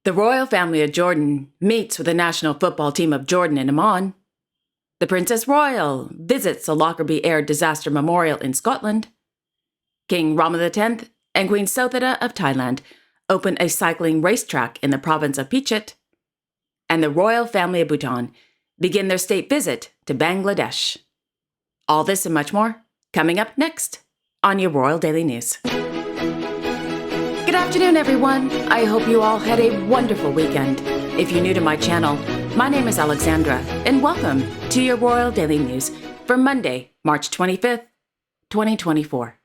The royal family of Jordan meets with the national football team of Jordan in Amman. The Princess Royal visits the Lockerbie Air Disaster Memorial in Scotland. King Rama X and Queen Sothoda of Thailand open a cycling racetrack in the province of Phichit. And the royal family of Bhutan begin their state visit to Bangladesh. All this and much more coming up next on your Royal Daily News. Good afternoon, everyone. I hope you all had a wonderful weekend. If you're new to my channel, my name is Alexandra, and welcome to your Royal Daily News for Monday, March 25th, 2024.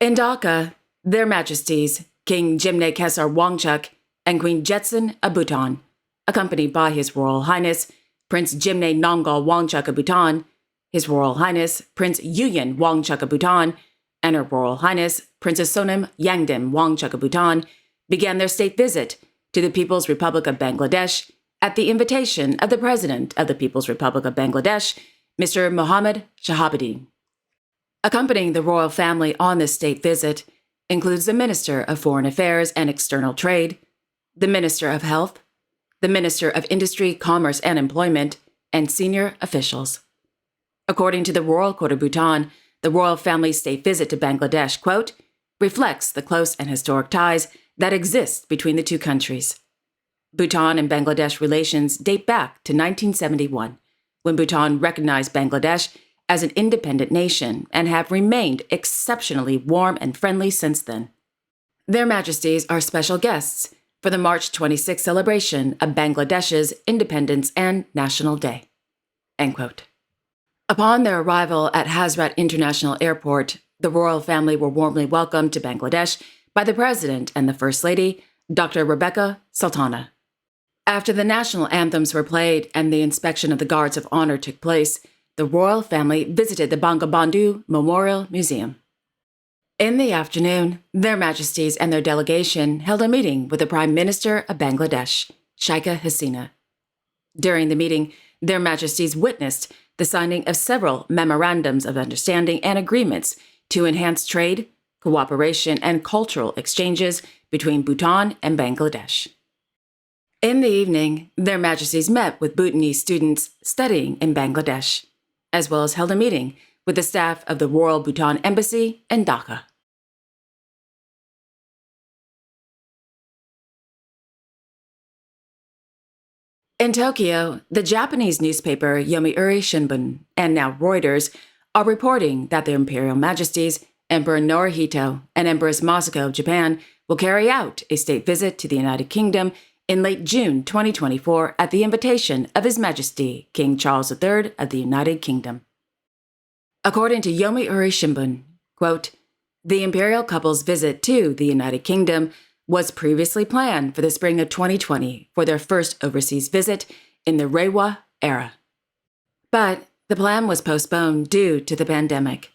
In Dhaka, Their Majesties King Jimne Khesar Wangchuck and Queen Jetson of Bhutan, accompanied by His Royal Highness Prince Jimne Namgyal Wangchuck of Bhutan, His Royal Highness Prince Yuyun Wangchuck of Bhutan, and Her Royal Highness Princess Sonam Yangdim Wangchuck of Bhutan, began their state visit to the People's Republic of Bangladesh at the invitation of the President of the People's Republic of Bangladesh, Mr. Mohammed Shahabuddin. Accompanying the royal family on this state visit includes the Minister of Foreign Affairs and External Trade, the Minister of Health, the Minister of Industry, Commerce and Employment, and senior officials. According to the Royal Court of Bhutan, the royal family's state visit to Bangladesh, quote, reflects the close and historic ties that exist between the two countries. Bhutan and Bangladesh relations date back to 1971, when Bhutan recognized Bangladesh as an independent nation and have remained exceptionally warm and friendly since then. Their Majesties are special guests for the March 26th celebration of Bangladesh's Independence and National Day. End quote. Upon their arrival at Hazrat International Airport, the royal family were warmly welcomed to Bangladesh by the President and the First Lady, Dr. Rebecca Sultana. After the national anthems were played and the inspection of the Guards of Honor took place, the royal family visited the Bangabandhu Memorial Museum. In the afternoon, Their Majesties and their delegation held a meeting with the Prime Minister of Bangladesh, Sheikha Hasina. During the meeting, Their Majesties witnessed the signing of several memorandums of understanding and agreements to enhance trade, cooperation, and cultural exchanges between Bhutan and Bangladesh. In the evening, Their Majesties met with Bhutanese students studying in Bangladesh, as well as held a meeting with the staff of the Royal Bhutan Embassy in Dhaka. In Tokyo, the Japanese newspaper Yomiuri Shimbun, and now Reuters, are reporting that their Imperial Majesties, Emperor Naruhito and Empress Masako of Japan, will carry out a state visit to the United Kingdom in late June 2024 at the invitation of His Majesty King Charles III of the United Kingdom. According to Yomiuri Shimbun, quote, the imperial couple's visit to the United Kingdom was previously planned for the spring of 2020 for their first overseas visit in the Reiwa era. But the plan was postponed due to the pandemic.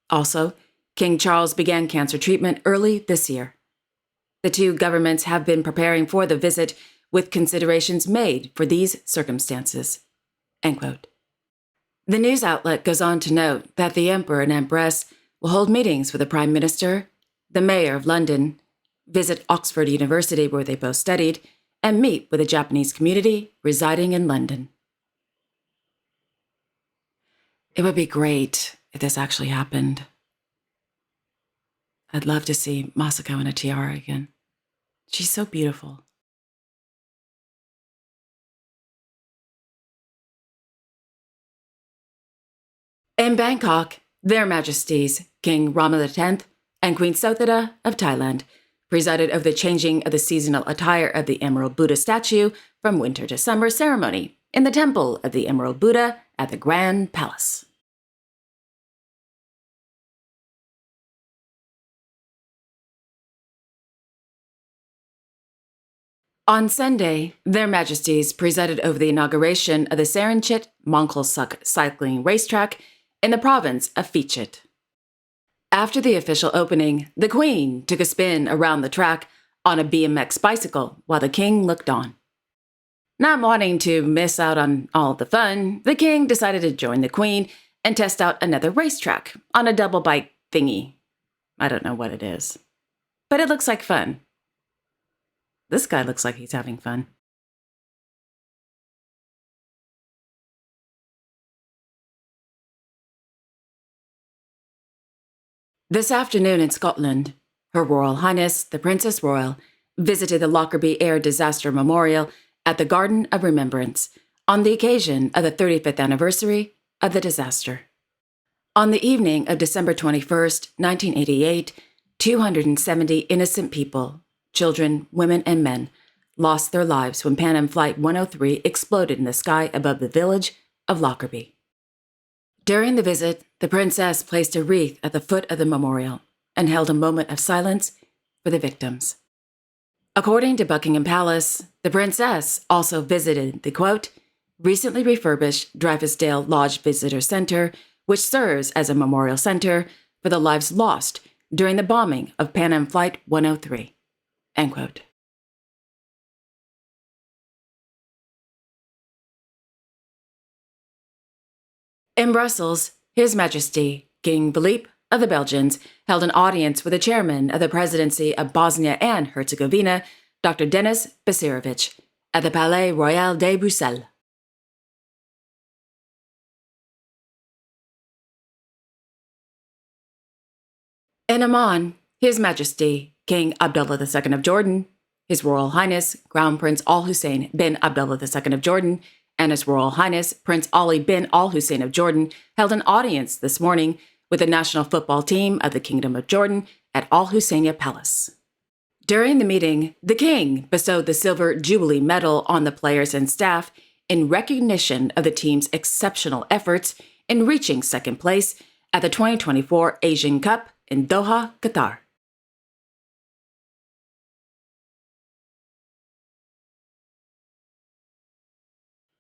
Also, King Charles began cancer treatment early this year. The two governments have been preparing for the visit with considerations made for these circumstances. End quote. The news outlet goes on to note that the Emperor and Empress will hold meetings with the Prime Minister, the Mayor of London, visit Oxford University where they both studied, and meet with the Japanese community residing in London. It would be great if this actually happened. I'd love to see Masako in a tiara again. She's so beautiful. In Bangkok, Their Majesties King Rama X and Queen Sothoda of Thailand presided over the changing of the seasonal attire of the Emerald Buddha statue from winter to summer ceremony in the Temple of the Emerald Buddha at the Grand Palace. On Sunday, Their Majesties presided over the inauguration of the Saranchit Mongkol-suk cycling racetrack in the province of Phichit. After the official opening, the Queen took a spin around the track on a BMX bicycle while the King looked on. Not wanting to miss out on all the fun, the King decided to join the Queen and test out another racetrack on a double bike thingy. I don't know what it is, but it looks like fun. This guy looks like he's having fun. This afternoon in Scotland, Her Royal Highness, the Princess Royal, visited the Lockerbie Air Disaster Memorial at the Garden of Remembrance on the occasion of the 35th anniversary of the disaster. On the evening of December 21st, 1988, 270 innocent people, children, women, and men, lost their lives when Pan Am Flight 103 exploded in the sky above the village of Lockerbie. During the visit, the princess placed a wreath at the foot of the memorial and held a moment of silence for the victims. According to Buckingham Palace, the princess also visited the, quote, recently refurbished Dreyfusdale Lodge Visitor Center, which serves as a memorial center for the lives lost during the bombing of Pan Am Flight 103, end quote. In Brussels, His Majesty, King Philippe of the Belgians, held an audience with the chairman of the presidency of Bosnia and Herzegovina, Dr. Denis Basirovic, at the Palais Royal de Bruxelles. In Amman, His Majesty, King Abdullah II of Jordan, His Royal Highness, Crown Prince Al Hussein bin Abdullah II of Jordan, and His Royal Highness Prince Ali bin Al Hussein of Jordan held an audience this morning with the national football team of the Kingdom of Jordan at Al Husseiniya Palace. During the meeting, the king bestowed the Silver Jubilee Medal on the players and staff in recognition of the team's exceptional efforts in reaching second place at the 2024 Asian Cup in Doha, Qatar.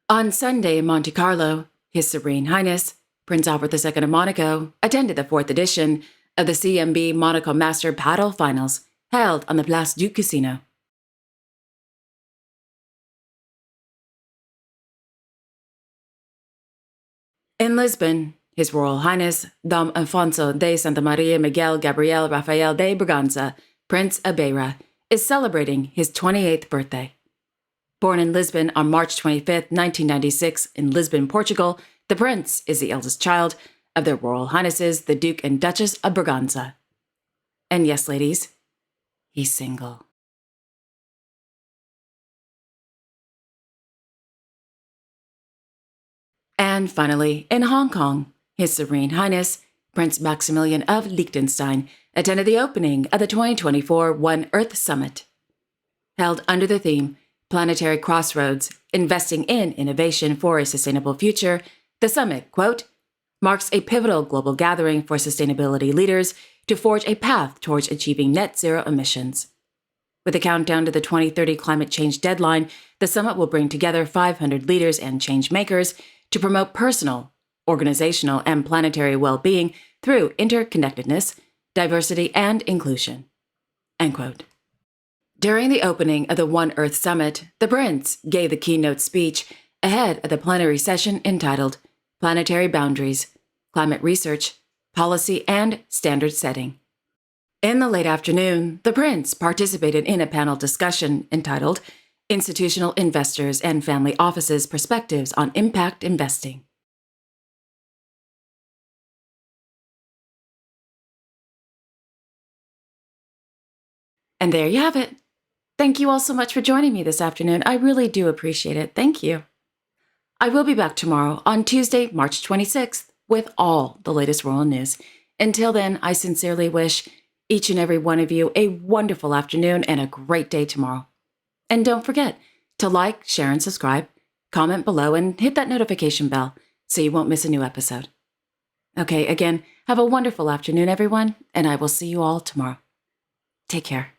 On Sunday in Monte Carlo, His Serene Highness, Prince Albert II of Monaco, attended the 4th edition of the CMB Monaco Master Paddle Finals, held on the Place du Casino. In Lisbon, His Royal Highness, Dom Afonso de Santa Maria Miguel Gabriel Rafael de Braganza, Prince of Beira, is celebrating his 28th birthday. Born in Lisbon on March 25, 1996, in Lisbon, Portugal, the prince is the eldest child of their Royal Highnesses, the Duke and Duchess of Braganza. And yes, ladies, he's single. And finally, in Hong Kong, His Serene Highness, Prince Maximilian of Liechtenstein, attended the opening of the 2024 One Earth Summit. Held under the theme, Planetary Crossroads, Investing in Innovation for a Sustainable Future, the summit, quote, marks a pivotal global gathering for sustainability leaders to forge a path towards achieving net zero emissions. With a countdown to the 2030 climate change deadline, the summit will bring together 500 leaders and change makers to promote personal, organizational, and planetary well-being through interconnectedness, diversity, and inclusion, end quote. During the opening of the One Earth Summit, the Prince gave the keynote speech ahead of the plenary session entitled Planetary Boundaries, Climate Research, Policy, and Standard Setting. In the late afternoon, the Prince participated in a panel discussion entitled Institutional Investors and Family Offices Perspectives on Impact Investing. And there you have it. Thank you all so much for joining me this afternoon. I really do appreciate it. Thank you. I will be back tomorrow on Tuesday, March 26th, with all the latest royal news. Until then, I sincerely wish each and every one of you a wonderful afternoon and a great day tomorrow. And don't forget to like, share, and subscribe, comment below, and hit that notification bell so you won't miss a new episode. Okay, again, have a wonderful afternoon, everyone, and I will see you all tomorrow. Take care.